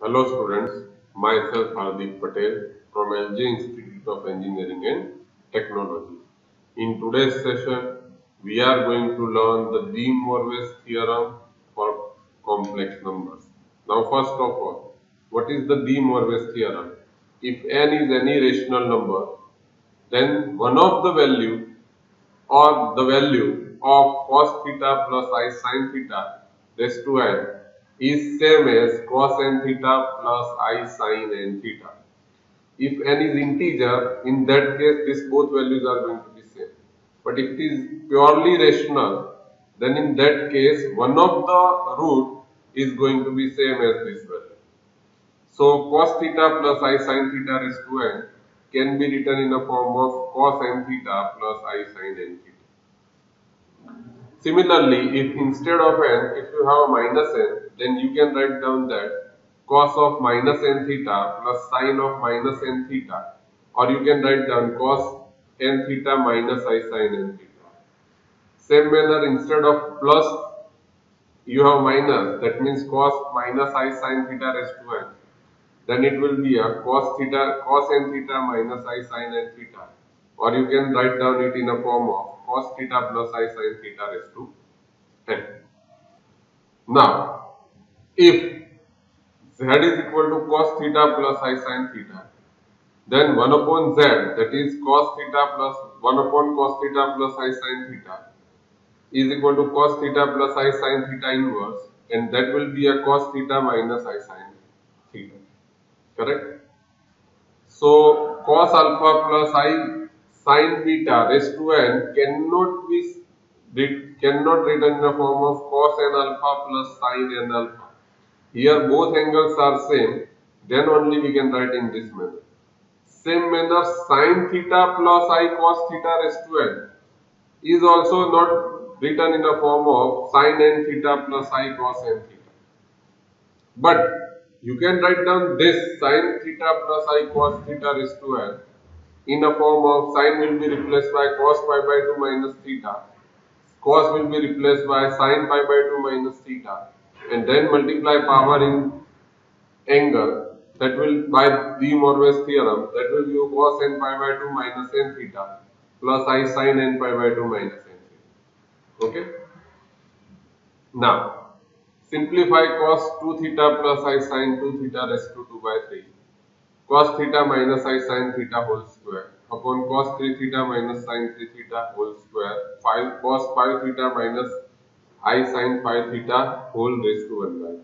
Hello students, myself Hardik Patel from LJ Institute of Engineering and Technology. In today's session, we are going to learn the De Moivre's theorem for complex numbers. Now first of all, what is the De Moivre's theorem? If n is any rational number, then one of the value or the value of cos theta plus I sin theta raised to n is same as cos n theta plus I sin n theta. If n is integer, in that case these both values are going to be same. But if it is purely rational, then in that case one of the root is going to be same as this value. So cos theta plus I sin theta raised to n can be written in a form of cos n theta plus I sin n theta. Similarly, if instead of n, if you have a minus n, then you can write down that cos of minus n theta plus sin of minus n theta, or you can write down cos n theta minus I sin n theta. Same manner, instead of plus, you have minus, that means cos minus I sin theta raised to n. Then it will be a cos n theta minus I sin n theta, or you can write down it in a form of cos theta plus I sin theta raised to n. Now, if z is equal to cos theta plus I sin theta, then 1 upon z, that is cos theta plus 1 upon cos theta plus I sin theta, is equal to cos theta plus I sin theta inverse, and that will be a cos theta minus I sin theta. Correct? So cos alpha plus I sin beta raised to n cannot written in the form of cos n alpha plus sin n alpha. Here both angles are same, then only we can write in this manner. Same manner, sin theta plus I cos theta raised to n is also not written in the form of sin n theta plus I cos n theta. But you can write down this sin theta plus I cos theta raised to n in a form of sin will be replaced by cos pi by 2 minus theta, cos will be replaced by sin pi by 2 minus theta, and then multiply power in angle, that will by De Moivre's theorem, that will give cos n pi by 2 minus n theta plus I sin n pi by 2 minus n theta. Okay. Now simplify cos 2 theta plus I sin 2 theta raised to 2 by 3 cos theta minus I sin theta whole square upon cos 3 theta minus sin 3 theta whole square 5 cos 5 theta minus I sin 5 theta whole raised to 1 by 3.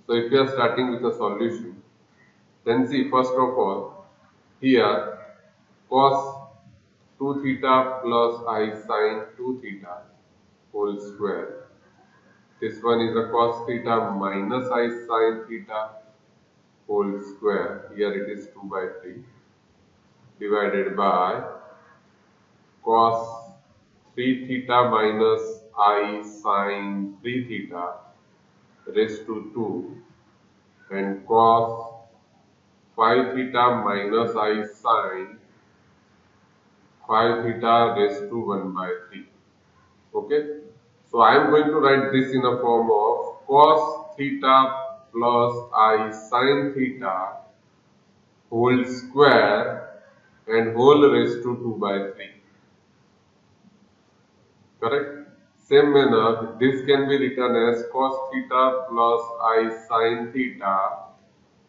So if you are starting with a solution, then see, first of all, here cos 2 theta plus I sin 2 theta whole square. This one is a cos theta minus I sin theta whole square. Here it is 2 by 3 divided by cos 3 theta minus I sin 3 theta raised to 2 and cos 5 theta minus I sin 5 theta raised to 1 by 3. Okay. So I am going to write this in a form of cos theta plus I sin theta whole square and whole raised to 2 by 3. Correct? Same manner, this can be written as cos theta plus I sin theta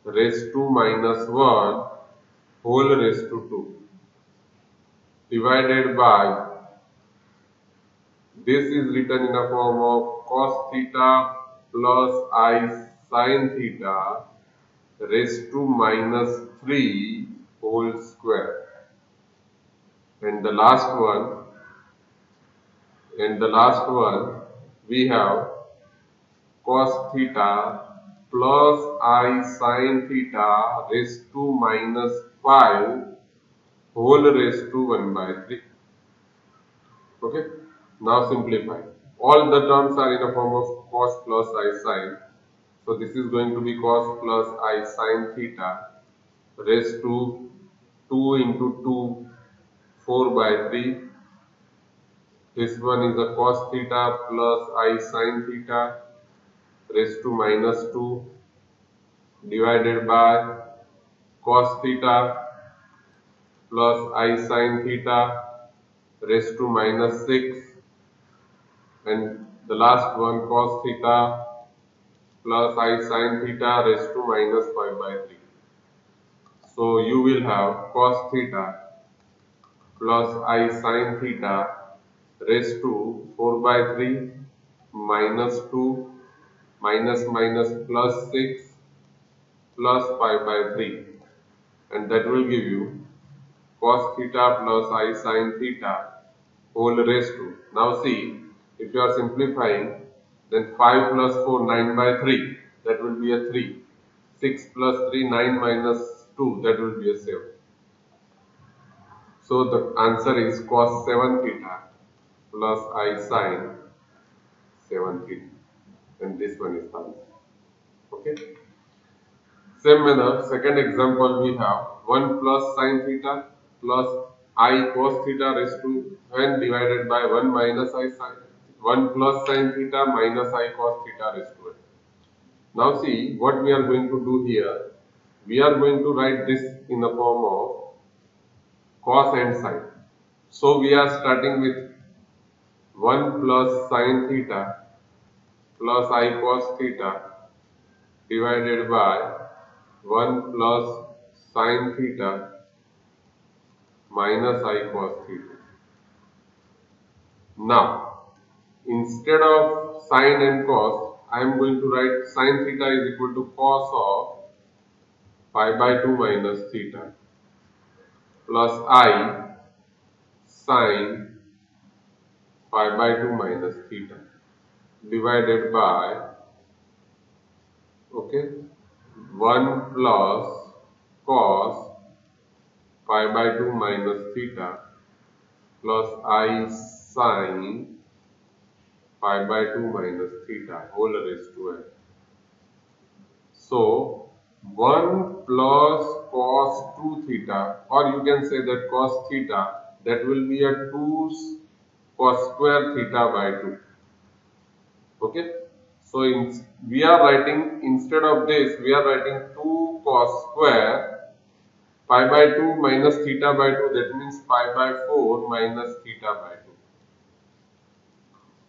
raised to minus 1 whole raised to 2 divided by, this is written in a form of cos theta plus I sin theta raised to minus 3 whole square, and the last one we have cos theta plus I sin theta raised to minus 5 whole raised to 1 by 3. Okay. Now simplify. All the terms are in a form of cos plus I sin. So this is going to be cos plus I sin theta raised to 2 into 2, 4 by 3. This one is a cos theta plus I sin theta raised to minus 2 divided by cos theta plus I sin theta raised to minus 6, and the last one cos theta plus I sin theta raised to minus 5 by 3. So you will have cos theta plus I sin theta raised to 4 by 3 minus 2 minus minus plus 6 plus 5 by 3, and that will give you cos theta plus I sin theta whole raised to. Now see, if you are simplifying, then 5 plus 4 9 by 3, that will be a 3. 6 plus 3 9 minus 2, that will be a 7. So the answer is cos 7 theta plus I sin 7 theta, and this one is the answer. Okay. Same manner, second example we have 1 plus sin theta plus I cos theta raised to n divided by 1 minus I sin 1 plus sin theta minus I cos theta raised to n. Now see what we are going to do here. We are going to write this in the form of cos and sin. So we are starting with 1 plus sin theta plus I cos theta divided by 1 plus sin theta minus I cos theta. Now, instead of sin and cos, I am going to write sin theta is equal to cos of pi by 2 minus theta plus I sin pi by 2 minus theta divided by 1 plus cos pi by 2 minus theta plus I sin pi by 2 minus theta whole raised to n. So 1 plus cos 2 theta, or you can say that cos theta, that will be a 2 cos square theta by 2. Okay. So we are writing, instead of this, we are writing 2 cos square pi by 2 minus theta by 2, that means pi by 4 minus theta by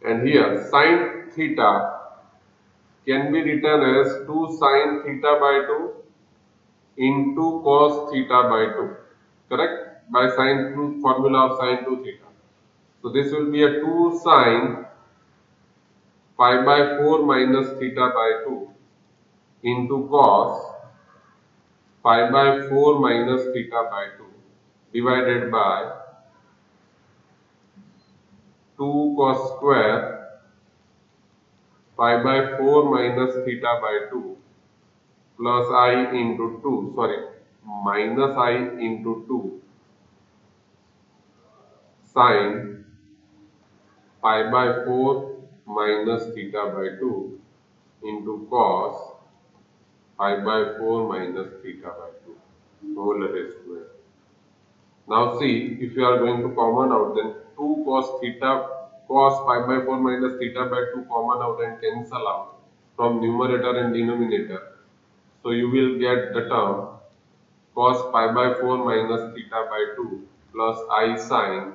2. And here sin theta can be written as 2 sin theta by 2 into cos theta by 2. Correct? By sin 2, formula of sin 2 theta. So this will be a 2 sin pi by 4 minus theta by 2 into cos pi by 4 minus theta by 2 divided by 2 cos square pi by 4 minus theta by 2 plus I into 2, minus I into 2 sin pi by 4 minus theta by 2 into cos pi by 4 minus theta by 2 whole raised to n. Now see, if you are going to common out, then 2 cos theta, cos pi by 4 minus theta by 2 common out and cancel out from numerator and denominator. So you will get the term cos pi by 4 minus theta by 2 plus I sin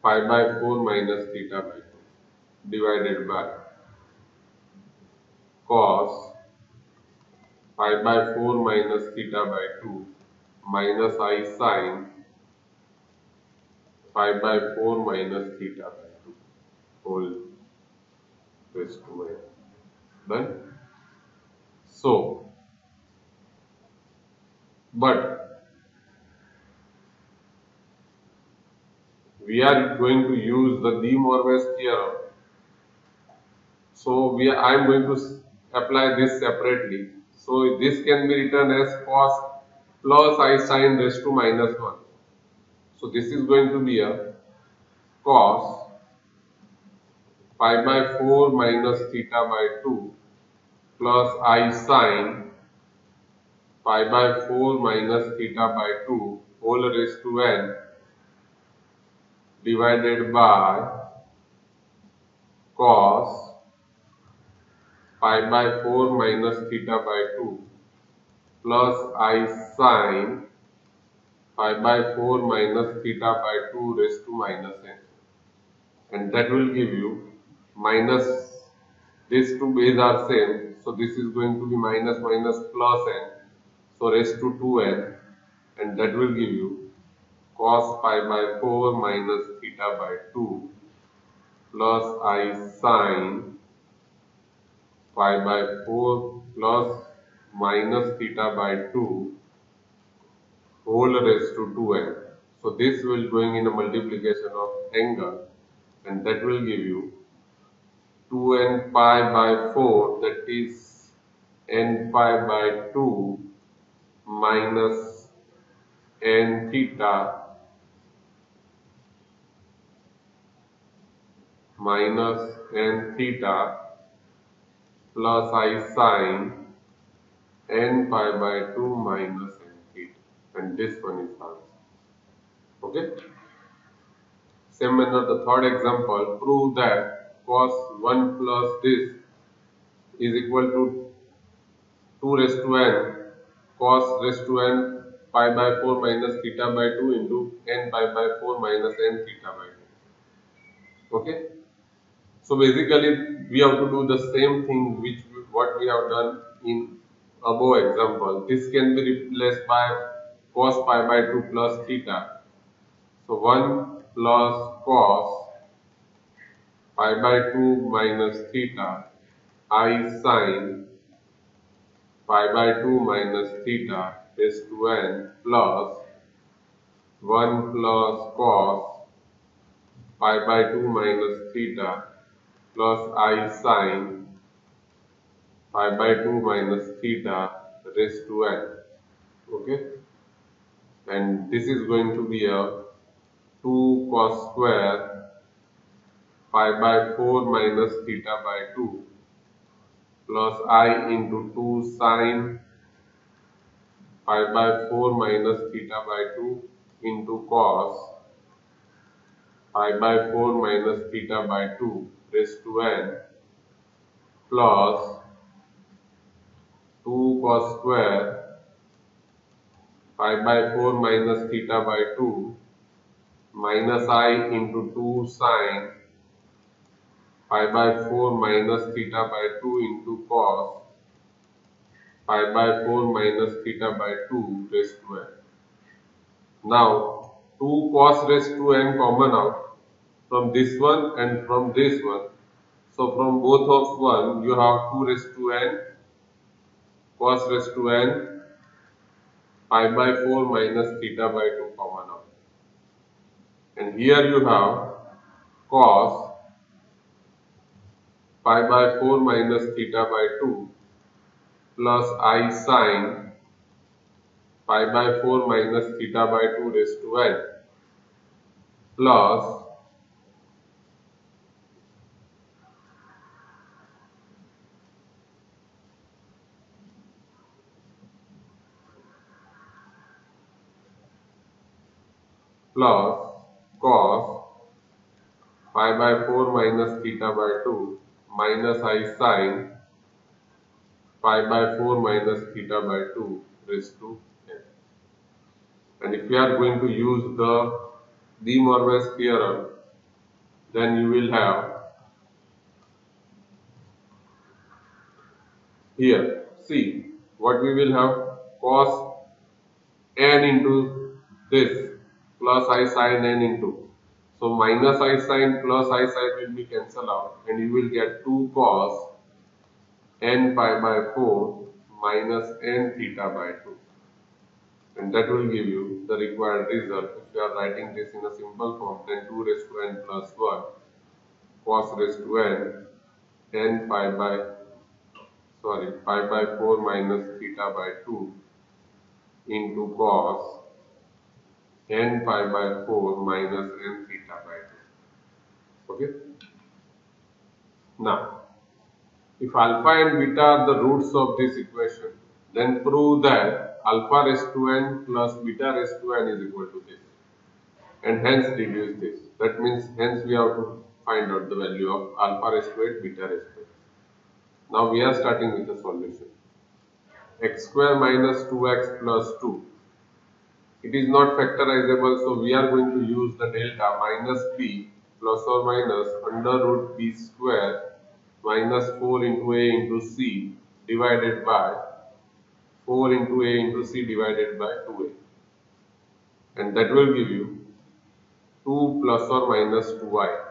pi by 4 minus theta by 2 divided by cos pi by 4 minus theta by 2 minus I sin pi by 4 minus theta by 2 whole raised to n. Done? So, but we are going to use the De Moivre's theorem. So I am going to apply this separately. So this can be written as cos plus I sin raised to minus 1. So this is going to be a cos pi by 4 minus theta by 2 plus I sin pi by 4 minus theta by 2 whole raised to n divided by cos pi by 4 minus theta by 2 plus I sine pi by 4 minus theta by 2 raised to minus n. And that will give you minus, these two bases are same, so this is going to be minus minus plus n, so raised to 2n, and that will give you cos pi by 4 minus theta by 2 plus I sine pi by 4 plus minus theta by 2 whole raised to 2n. So this will going in a multiplication of angle, and that will give you 2n pi by 4, that is n pi by 2 minus n theta minus n theta plus I sine n pi by 2 minus n theta, and this one is answer. Okay. Same manner, the third example, prove that cos 1 plus this is equal to 2 raised to n cos raised to n pi by 4 minus theta by 2 into n pi by 4 minus n theta by 2. Okay. So basically we have to do the same thing which what we have done in above example. This can be replaced by cos pi by 2 plus theta. So 1 plus cos pi by 2 minus theta I sine pi by 2 minus theta raised to n plus 1 plus cos pi by 2 minus theta plus I sine pi by 2 minus theta raised to n. Okay, and this is going to be a 2 cos square pi by 4 minus theta by 2 plus I into 2 sine pi by 4 minus theta by 2 into cos pi by 4 minus theta by 2 raised to n plus 2 cos square pi by 4 minus theta by 2 minus I into 2 sine pi by 4 minus theta by 2 into cos pi by 4 minus theta by 2 raised to n. Now 2 cos raised to n common out from this one and from this one. So from both of one you have 2 raised to n cos raised to n pi by 4 minus theta by 2 common out. And here you have cos pi by 4 minus theta by 2 plus I sine pi by 4 minus theta by 2 raised to n plus cos pi by 4 minus theta by 2 minus I sine pi by 4 minus theta by 2 raised to n. And if we are going to use the De Morgan's theorem, then you will have here, see what we will have, cos n into this plus I sin n into, so minus I sin plus I sin will be cancelled out, and you will get 2 cos n pi by 4 minus n theta by 2, and that will give you the required result. If you are writing this in a simple form, then 2 raised to n plus 1 cos raised to n pi by pi by 4 minus theta by 2 into cos n pi by 4 minus n theta by 2. Okay. Now, if alpha and beta are the roots of this equation, then prove that alpha raised to n plus beta raised to n is equal to this, and hence reduce this. That means hence we have to find out the value of alpha raised to 8, beta raised to 8. Now we are starting with the solution. X square minus 2x plus 2. It is not factorizable, so we are going to use the delta minus b plus or minus under root b square minus 4 into a into c divided by 4 into a into c divided by 2a, and that will give you 2 plus or minus 2i,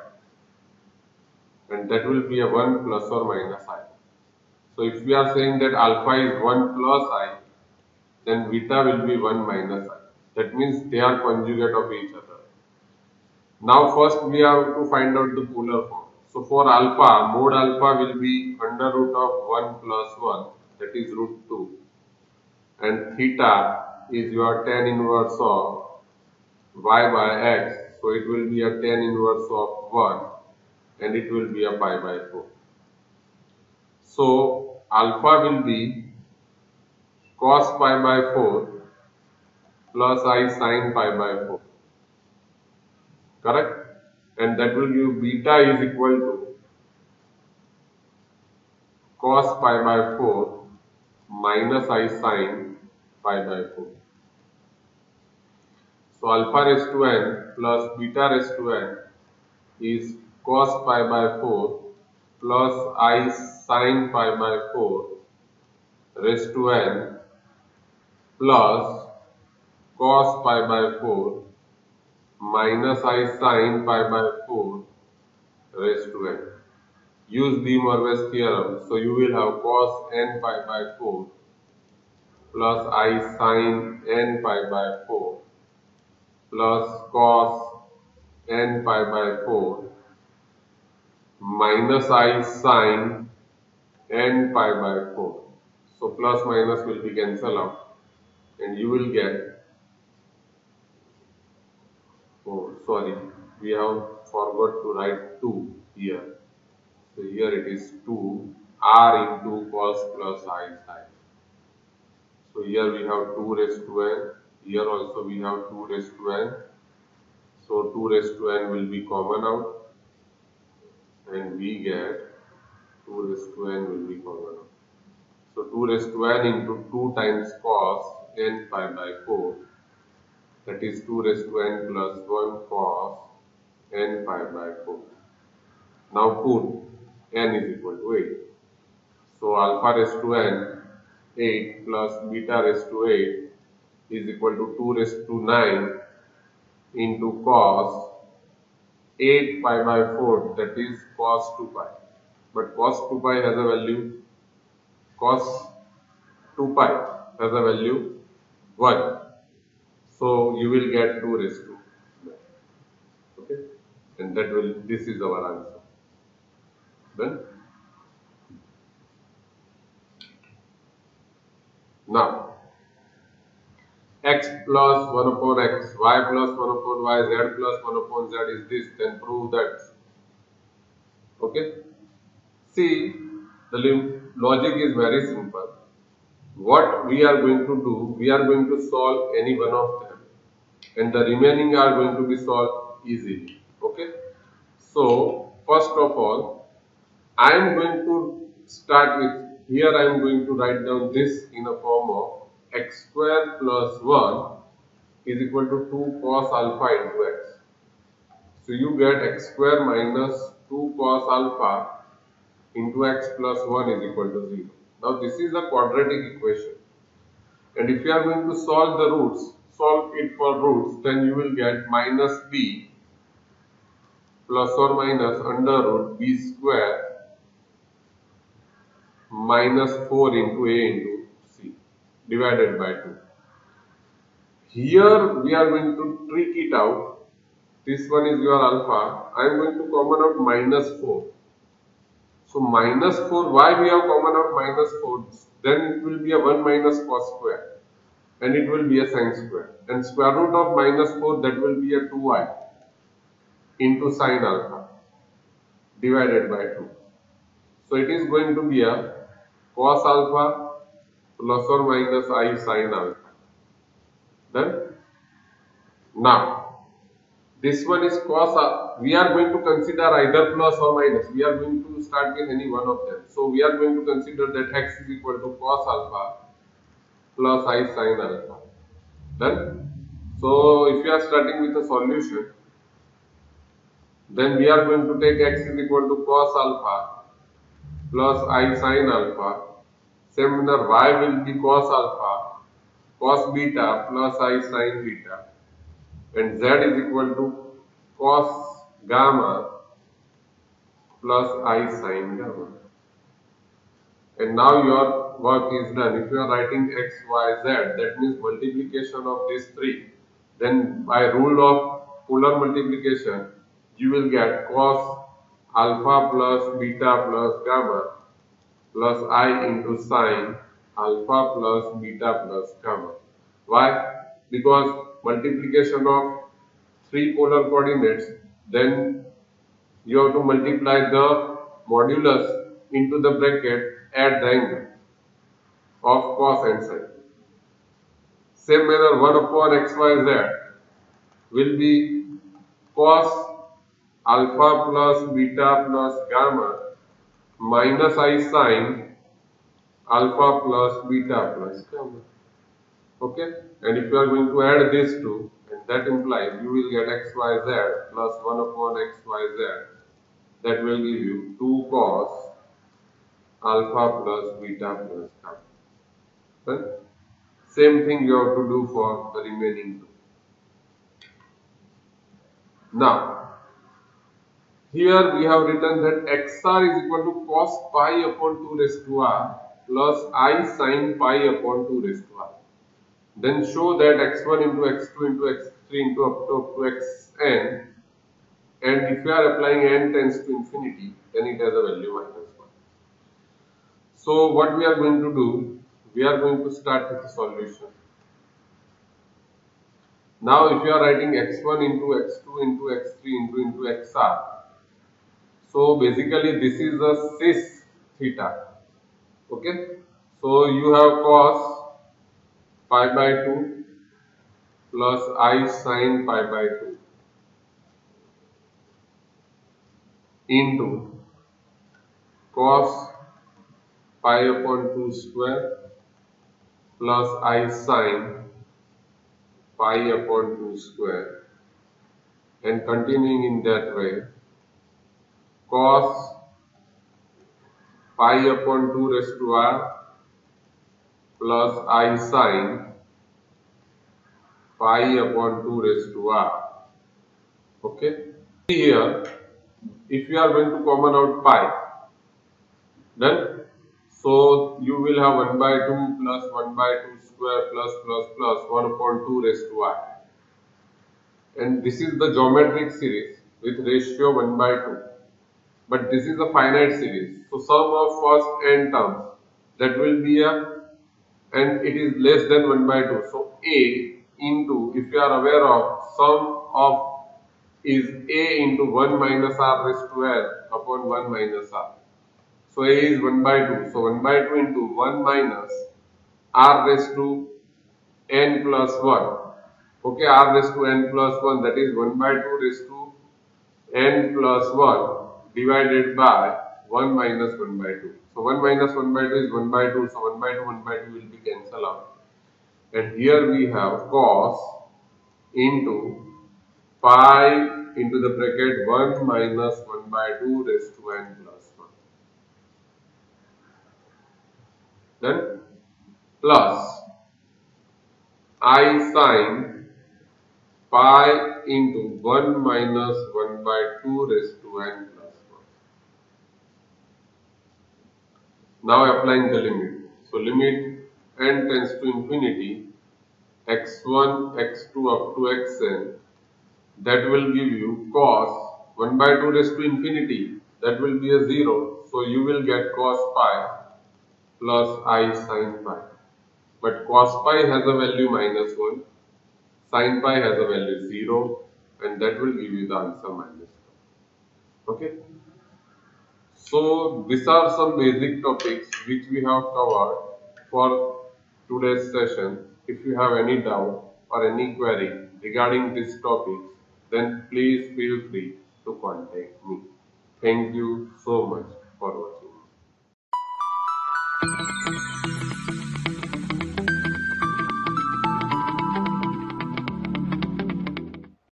and that will be a 1 plus or minus I. So if we are saying that alpha is 1 plus I, then beta will be 1 minus I. That means they are conjugate of each other. Now first we have to find out the polar form. So for alpha, mod alpha will be under root of 1 plus 1, that is root 2. And theta is your tan inverse of y by x. So it will be a tan inverse of 1 and it will be a pi by 4. So alpha will be cos pi by 4 plus I sin pi by 4. Correct? And that will give beta is equal to cos pi by 4 minus I sin pi by 4. So alpha raised to n plus beta raised to n is cos pi by 4 plus I sin pi by 4 raised to n plus cos pi by 4 minus I sin pi by 4 raised to n. Use De Morgan's theorem, so you will have cos n pi by 4 plus I sin n pi by 4 plus cos n pi by 4 minus I sin n pi by 4. So plus minus will be cancelled out and you will get, oh sorry, we have forgot to write 2 here. So here it is 2 r into cos plus I sin. So here we have 2 raised to n, here also we have 2 raised to n. So 2 raised to n will be common out and we get 2 raised to n will be common out. So 2 raised to n into 2 times cos n pi by 4, that is 2 raised to n plus 1 cos n pi by 4. Now put n is equal to 8. So alpha raised to n 8 plus beta raised to 8 is equal to 2 raised to 9 into cos 8 pi by 4, that is cos 2 pi. But cos 2 pi has a value, cos 2 pi has a value 1. So you will get 2 raised to 9. Okay, and that will, this is our answer. Then now x plus 1 upon x, y plus 1 upon y, z plus 1 upon z is this, then prove that. Okay, see, the logic is very simple. What we are going to do, we are going to solve any one of them and the remaining are going to be solved easily. Okay, so first of all I am going to start with, here I am going to write down this in a form of x square plus 1 is equal to 2 cos alpha into x. So you get x square minus 2 cos alpha into x plus 1 is equal to 0. Now this is a quadratic equation and if you are going to solve the roots, solve it for roots, then you will get minus b plus or minus under root b square minus 4 into a into c divided by 2. Here we are going to trick it out. This one is your alpha. I am going to common out minus 4. So minus 4, why we have common out minus 4? Then it will be a 1 minus cos square and it will be a sin square. And square root of minus 4, that will be a 2i into sin alpha divided by 2. So it is going to be a cos alpha plus or minus I sin alpha. Then now This one is cos, we are going to consider either plus or minus. We are going to start with any one of them. So we are going to consider that x is equal to cos alpha plus I sin alpha. Done? So if you are starting with a solution, then we are going to take x is equal to cos alpha plus I sin alpha. Same manner y will be cos alpha cos beta plus I sin beta, and z is equal to cos gamma plus I sin gamma. And now your work is done. If you are writing x, y, z, that means multiplication of these three. Then by rule of polar multiplication, you will get cos alpha plus beta plus gamma plus I into sin alpha plus beta plus gamma. Why? Because multiplication of three polar coordinates, then you have to multiply the modulus into the bracket at the angle of cos and sin. Same manner 1 upon xyz will be cos alpha plus beta plus gamma minus I sin alpha plus beta plus gamma. Okay, and if you are going to add these two, and that implies you will get xyz plus 1 upon xyz, that will give you 2 cos alpha plus beta plus gamma. Right? Same thing you have to do for the remaining two. Now, here we have written that xr is equal to cos pi upon 2 raised to r plus I sin pi upon 2 raised to r. Then show that x1 into x2 into x3 into up to xn, and if you are applying n tends to infinity, then it has a value minus 1. So what we are going to do, we are going to start with the solution. Now if you are writing x1 into x2 into x3 into xr, so basically this is a cis theta. Okay, so you have cos pi by 2 plus I sin pi by 2 into cos pi upon 2 square plus I sin pi upon 2 square, and continuing in that way, cos pi upon 2 raised to r plus I sin pi upon 2 raised to r. Okay, here if you are going to common out pi, then so you will have 1 by 2 plus 1 by 2 square plus 1 upon 2 raised to I. And this is the geometric series with ratio 1 by 2. But this is a finite series. So sum of first n terms, that will be and it is less than 1 by 2. So a into, if you are aware of, sum of is a into 1 minus r raised to l upon 1 minus r. So a is 1 by 2. So 1 by 2 into 1 minus r raised to n plus 1. Okay, r raised to n plus 1, that is 1 by 2 raised to n plus 1 divided by 1 minus 1 by 2. So 1 minus 1 by 2 is 1 by 2. So 1 by 2 will be cancelled out. And here we have cos into pi into the bracket 1 minus 1 by 2 raised to n plus 1. Then plus I sin pi into 1 minus 1 by 2 raised to n plus 1. Now applying the limit. So limit n tends to infinity, x1, x2 up to xn, that will give you cos 1 by 2 raised to infinity, that will be a 0. So you will get cos pi plus I sin pi. But cos pi has a value minus 1, sin pi has a value 0, and that will give you the answer minus 1. Okay. So these are some basic topics which we have covered for today's session. If you have any doubt or any query regarding these topics, then please feel free to contact me. Thank you so much.